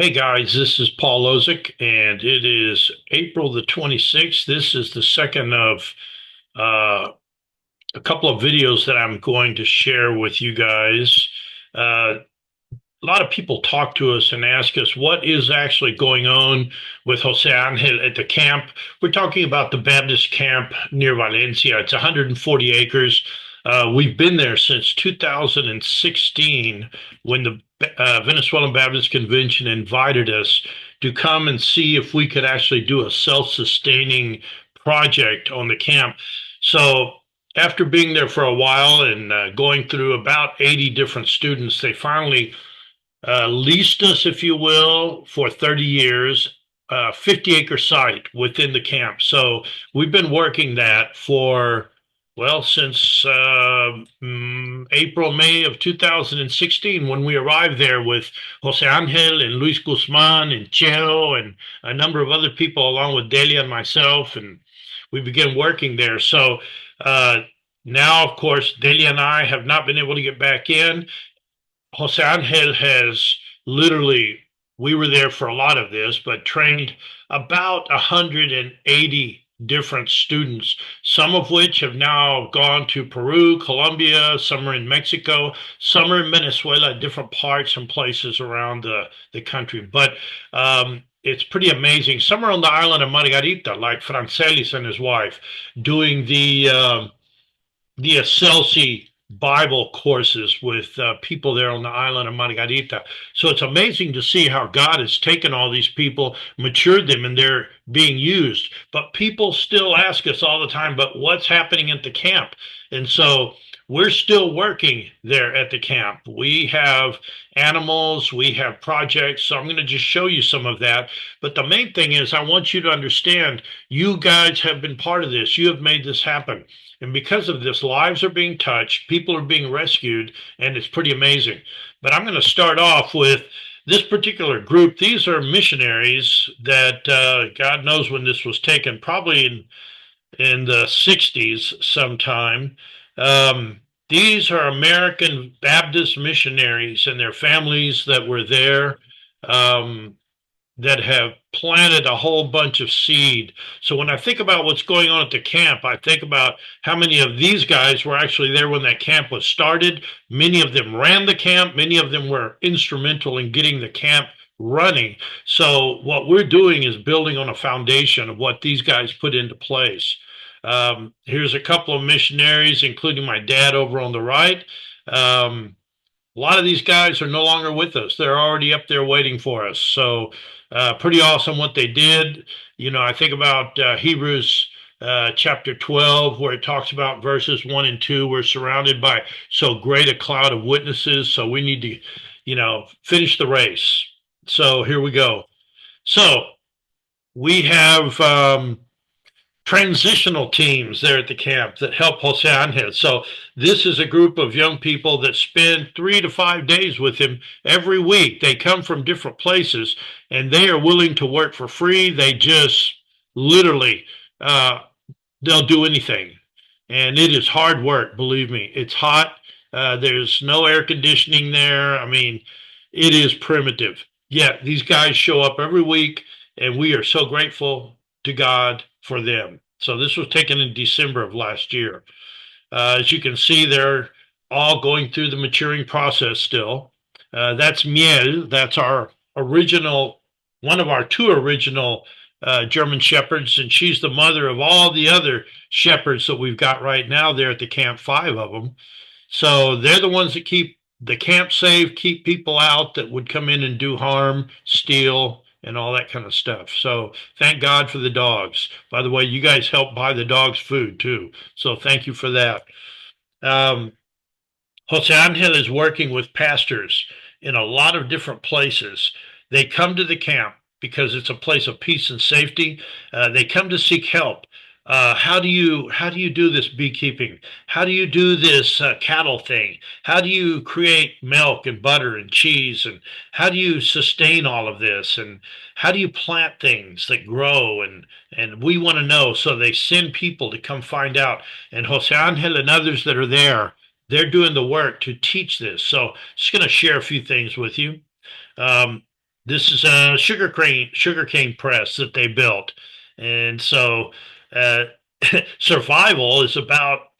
Hey guys, this is Paul Ozick, and it is April the 26th. This is the second of uh, a couple of videos that I'm going to share with you guys. A lot of people talk to us and ask us what is actually going on with Jose Angel at the camp. We're talking about the Baptist camp near Valencia. It's 140 acres. We've been there since 2016 when the Venezuelan Baptist Convention invited us to come and see if we could actually do a self-sustaining project on the camp. So after being there for a while and going through about 80 different students, they finally leased us, if you will, for 30 years, 50-acre site within the camp. So we've been working that for, well, since April, May of 2016 when we arrived there with Jose Angel and Luis Guzman and Cheo and a number of other people, along with Delia and myself. And we began working there. So uh, now, of course, Delia and I have not been able to get back in. Jose Angel has literally, we were there for a lot of this, but trained about 180 different students, some of which have now gone to Peru, Colombia, some are in Mexico, some are in Venezuela, different parts and places around the country. But it's pretty amazing. Some are on the island of Margarita, like Francelis and his wife, doing the Excelsi Bible courses with people there on the island of Margarita. So it's amazing to see how God has taken all these people, matured them, and they're being used. But people still ask us all the time, but what's happening at the camp? And so we're still working there at the camp. We have animals, we have projects. So I'm going to just show you some of that. But the main thing is, I want you to understand you guys have been part of this. You have made this happen. And because of this, lives are being touched, people are being rescued, and it's pretty amazing. But I'm going to start off with this particular group. These are missionaries that God knows when this was taken, probably in the 60s sometime. These are American Baptist missionaries and their families that were there. Um, that have planted a whole bunch of seed. So when I think about what's going on at the camp, I think about how many of these guys were actually there when that camp was started. Many of them ran the camp, many of them were instrumental in getting the camp running. So what we're doing is building on a foundation of what these guys put into place. Here's a couple of missionaries, including my dad over on the right. A lot of these guys are no longer with us. They're already up there waiting for us. So, pretty awesome what they did. You know, I think about Hebrews chapter 12, where it talks about verses 1 and 2. We're surrounded by so great a cloud of witnesses. So, we need to, finish the race. So, here we go. So, we have transitional teams there at the camp that help Jose Angel. So this is a group of young people that spend 3 to 5 days with him every week. They come from different places and they are willing to work for free. They just literally, uh, they'll do anything. And it is hard work, believe me. It's hot. There's no air conditioning there. I mean, it is primitive. Yet these guys show up every week, and we are so grateful to God for them. So this was taken in December of last year. As you can see, they're all going through the maturing process still. That's Miel. That's our original, one of our two original German shepherds, and she's the mother of all the other shepherds that we've got right now there at the camp, 5 of them. So they're the ones that keep the camp safe, keep people out that would come in and do harm, steal, and all that kind of stuff. So thank God for the dogs. By the way, you guys help buy the dogs food too. So thank you for that. Um, Jose Angel is working with pastors in a lot of different places. They come to the camp because it's a place of peace and safety. They come to seek help. How do you do this beekeeping? How do you do this cattle thing? How do you create milk and butter and cheese? And how do you sustain all of this? And how do you plant things that grow? And we want to know. So they send people to come find out. And Jose Angel and others that are there, they're doing the work to teach this. So just going to share a few things with you. Um, This is a sugarcane press that they built, and so uh, survival is about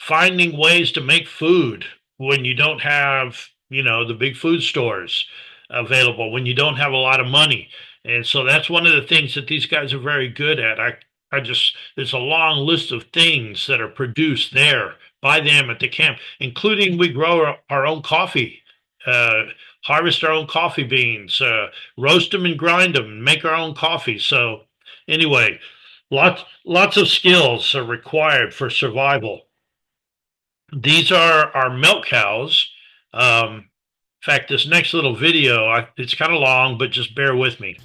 finding ways to make food when you don't have the big food stores available, when you don't have a lot of money. And so that's one of the things that these guys are very good at. I just there's a long list of things that are produced there by them at the camp, including we grow our own coffee, uh, harvest our own coffee beans, roast them and grind them, and make our own coffee. So anyway, lots of skills are required for survival. These are our milk cows. In fact, this next little video, it's kind of long, but just bear with me.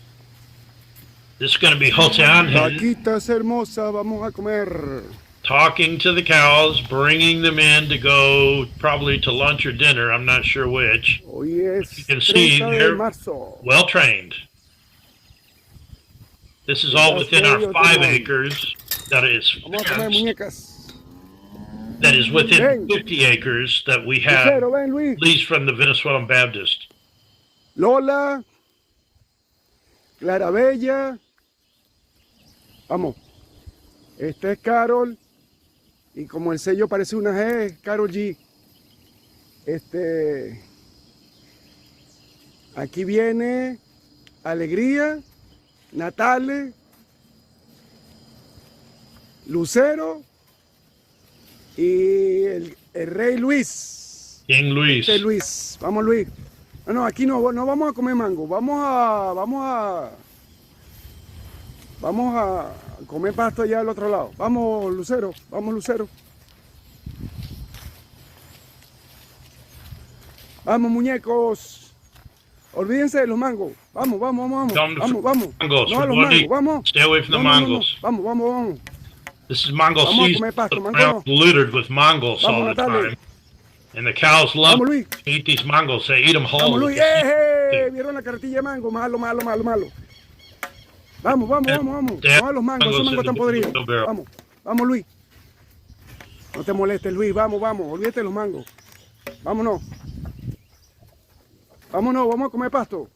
This is going to be Jose Angel Vaquitas hermosas, vamos a comer. talking to the cows, bringing them in to go probably to lunch or dinner. I'm not sure which. Hoy es You can see 30 de they're marzo. well trained. This is all within our 5 acres. That is Vamos a comer muñecas. that is within Ven. 50 acres that we have Lucero, ven Luis. leased from the Venezuelan Baptist. Lola. Clarabella. Vamos. Este es Carol. Y como el sello parece una G, es Carol G. Aquí viene Alegría, Natale, Lucero y el rey Luis. King Luis. Este es Luis. Vamos, Luis. No, aquí no vamos a comer mango. Vamos a comer pasto allá al otro lado. Vamos, Lucero. Vamos, Lucero. Vamos, muñecos. Olvídense de los mangos. Vamos. Vamos. Mangos. No a los mangos. Vamos. Stay away from the mangoes. Vamos. This is mango Vamos a season. comer pasto, The mango. ground's littered with mangos all Vamos, the Natalia. time. And the cows love Vamos, Luis. to eat these mangos. They eat them whole. Vamos, Luis. ¿Vieron la carretilla de mango? Malo. Vamos. No a los mangos. Esos mangos están podridos. Vamos, Luis. No te molestes, Luis. Vamos. Olvídate de los mangos. Vámonos, vamos a comer pasto.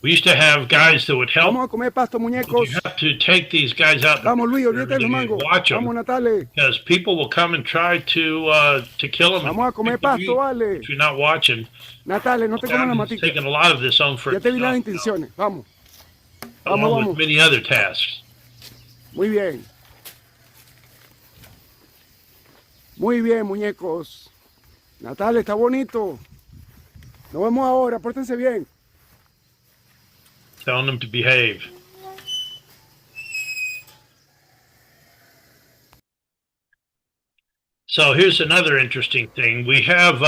We used to have guys that would help. Vamos a comer pasto, muñecos. You have to take these guys out. Vamos, Luis, olvídate de los mangos. Watch them. Vamos, Natale. Because people will come and try to kill them. Vamos a comer pasto, vale. If you're not watching, Natale, no te comas la I'm matica. taking a lot of this on for Ya te vi las itself, intenciones. Vamos. along Vamos. with many other tasks. Muy bien. Muy bien, muñecos. Natale, está bonito. Nos vemos ahora, pórtense bien. Telling them to behave. So here's another interesting thing. We have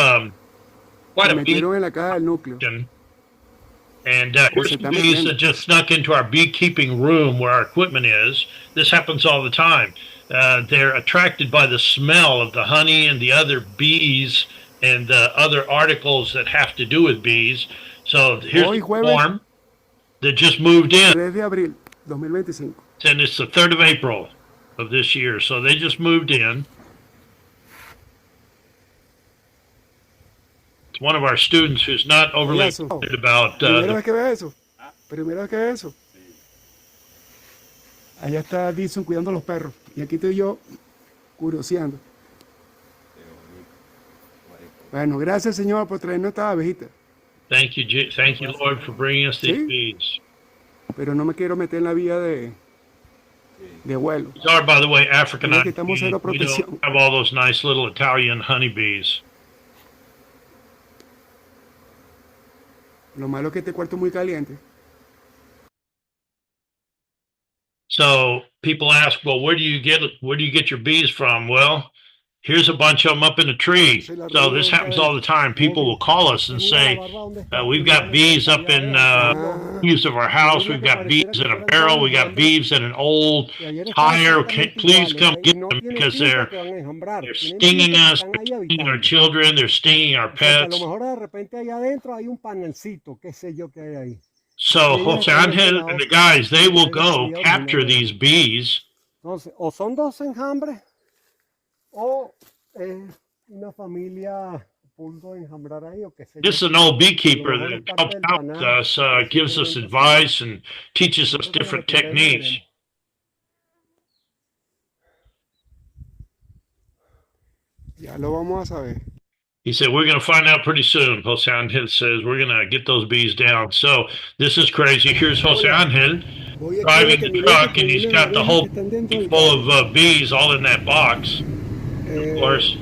quite Se a bee metieron en la caja del núcleo. collection, and here's se some está bees metiendo. that just snuck into our beekeeping room where our equipment is. This happens all the time. They're attracted by the smell of the honey and the other bees and other articles that have to do with bees. So here's Hoy the jueves. swarm that just moved in. 3 de abril 2025. And it's the 3rd of April of this year. So they just moved in. It's one of our students who's not overly Yes. excited about Primera vez que ve eso. Allá está Dixon cuidando a los perros. Y aquí estoy yo curioseando. Bueno, gracias, Señor, por traernos esta abejita. Thank you, Lord, for bringing us these Sí. bees. Pero no me quiero meter en la vía de vuelo. These are, by the way, Africanized que estamos bees. cero We protección. don't have all those nice little Italian honeybees. Lo malo es que este cuarto es muy caliente. So people ask, well, where do you get your bees from? Well, here's a bunch of them up in a tree. So this happens all the time. People will call us and say, we've got bees up in use of our house. We've got bees in a barrel. We got bees in an old tire. Please come get them because they're stinging us, they're stinging our children, they're stinging our A pets. lo mejor de repente allá adentro hay un panelcito, qué sé yo qué hay ahí. So Jose Angel and the guys, they will go capture these bees. Entonces, o son dos enjambres o una familia pudo enjambrar ahí o qué sé This is yo. an old A lo beekeeper mejor es that parte helps del out panal us, y gives us posiblemente así sea. advice and teaches us Nosotros que nos different meteremos techniques. veremos. Ya lo vamos a saber. He said, we're going to find out pretty soon. Jose Angel says, we're going to get those bees down. So this is crazy. Here's Jose Hola. Angel Voy aquí a la driving the camioneta truck, con and he's unas got the abejas que whole están dentro del full carro. of bees all in that box. Of Eh, course.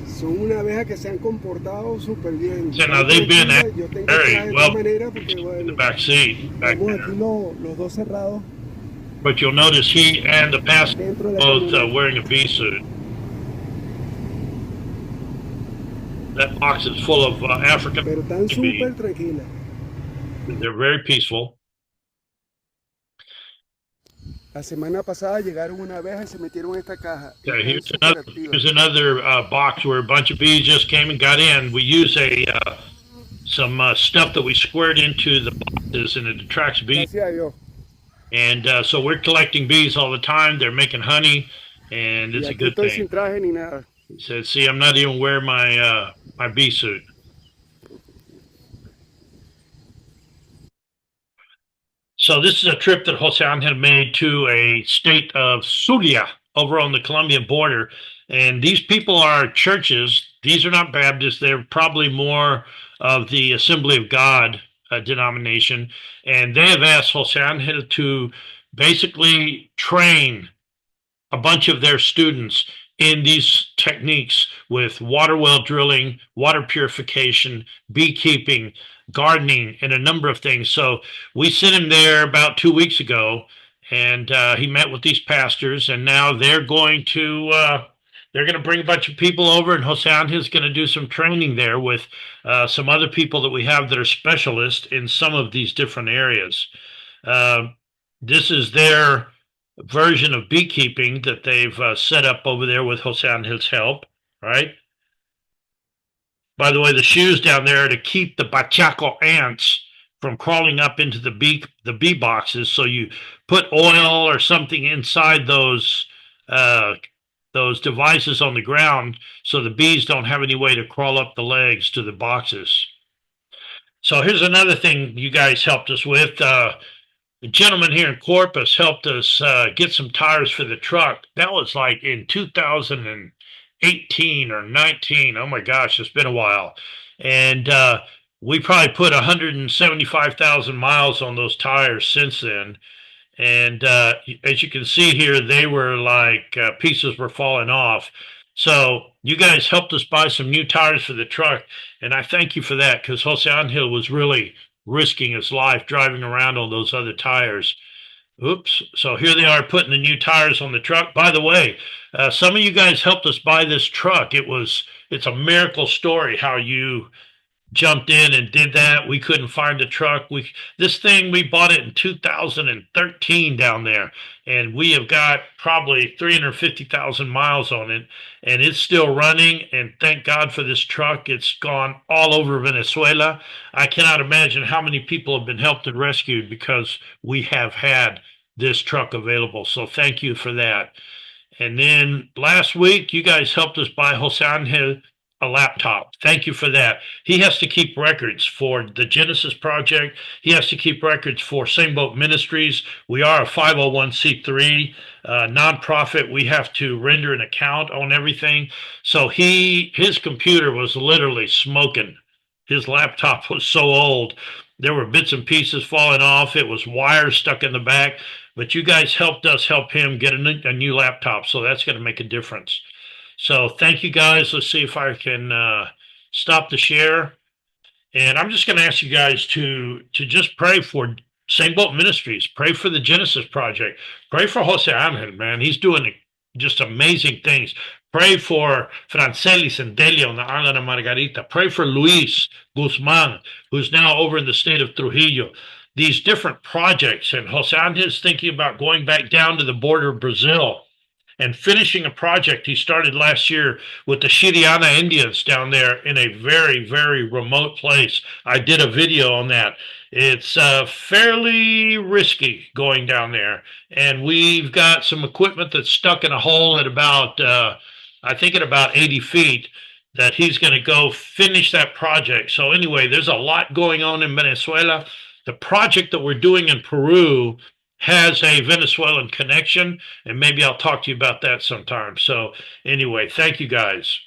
son unas abejas que se han comportado súper bien. So now Están they've been tranquilas. Yo tengo very traje de well todas maneras porque, in the bueno, back seat back tenemos there. aquí los dos cerrados But you'll notice he and the passenger dentro de la both camioneta. wearing a bee suit. That box is full of African Pero están bees. súper tranquilas. They're very peaceful. La semana pasada llegaron una abeja y se metieron en esta caja. Okay, Están here's súper another, activas. here's another box where a bunch of bees just came and got in. We use some stuff that we squirt into the boxes, and it attracts bees. Gracias a Dios. And so we're collecting bees all the time. They're making honey, and Y it's a aquí good estoy thing. sin traje ni nada. He said, "See, I'm not even wearing my my bee suit." So this is a trip that Jose Angel made to a state of Zulia over on the Colombian border. And these people are churches. These are not Baptists. They're probably more of the Assembly of God denomination. And they have asked Jose Angel to basically train a bunch of their students in these techniques with water well drilling, water purification, beekeeping, gardening, and a number of things. So we sent him there about 2 weeks ago, and he met with these pastors, and now they're going to bring a bunch of people over, and Jose Angel is going to do some training there with some other people that we have that are specialists in some of these different areas. This is their version of beekeeping that they've set up over there with Jose Angel's help, right? By the way, the shoes down there are to keep the bachaco ants from crawling up into the bee boxes. So you put oil or something inside those devices on the ground so the bees don't have any way to crawl up the legs to the boxes. So here's another thing you guys helped us with. The gentleman here in Corpus helped us get some tires for the truck. That was like in 2018 or 19. Oh my gosh, it's been a while. And we probably put 175,000 miles on those tires since then. And as you can see here, they were like pieces were falling off. So you guys helped us buy some new tires for the truck. And I thank you for that, because Jose Angel was really risking his life driving around on those other tires. Oops. So here they are putting the new tires on the truck. By the way, some of you guys helped us buy this truck. It's a miracle story how you jumped in and did that. We couldn't find the truck. We bought it in 2013 down there, and we have got probably 350,000 miles on it, and it's still running. And thank God for this truck. It's gone all over Venezuela. I cannot imagine how many people have been helped and rescued because we have had this truck available. So thank you for that. And then last week, you guys helped us buy Jose Angel a laptop. Thank you for that. He has to keep records for the Genesis Project. He has to keep records for Same Boat Ministries. We are a 501c3 nonprofit. We have to render an account on everything. So his computer was literally smoking. His laptop was so old. There were bits and pieces falling off. It was wires stuck in the back. But you guys helped us help him get a new laptop. So that's going to make a difference. So thank you guys. Let's see if I can stop the share. And I'm just going to ask you guys to just pray for Same Boat Ministries. Pray for the Genesis Project. Pray for Jose Angel, man. He's doing just amazing things. Pray for Francelis and Delia on the island of Margarita. Pray for Luis Guzman, who's now over in the state of Trujillo. These different projects. And Jose Angel is thinking about going back down to the border of Brazil and finishing a project he started last year with the Shiriana Indians down there in a very, very remote place. I did a video on that. It's fairly risky going down there. And we've got some equipment that's stuck in a hole at about, I think at about 80 feet that he's going to go finish that project. So anyway, there's a lot going on in Venezuela. The project that we're doing in Peru has a Venezuelan connection, and maybe I'll talk to you about that sometime. So anyway, thank you guys.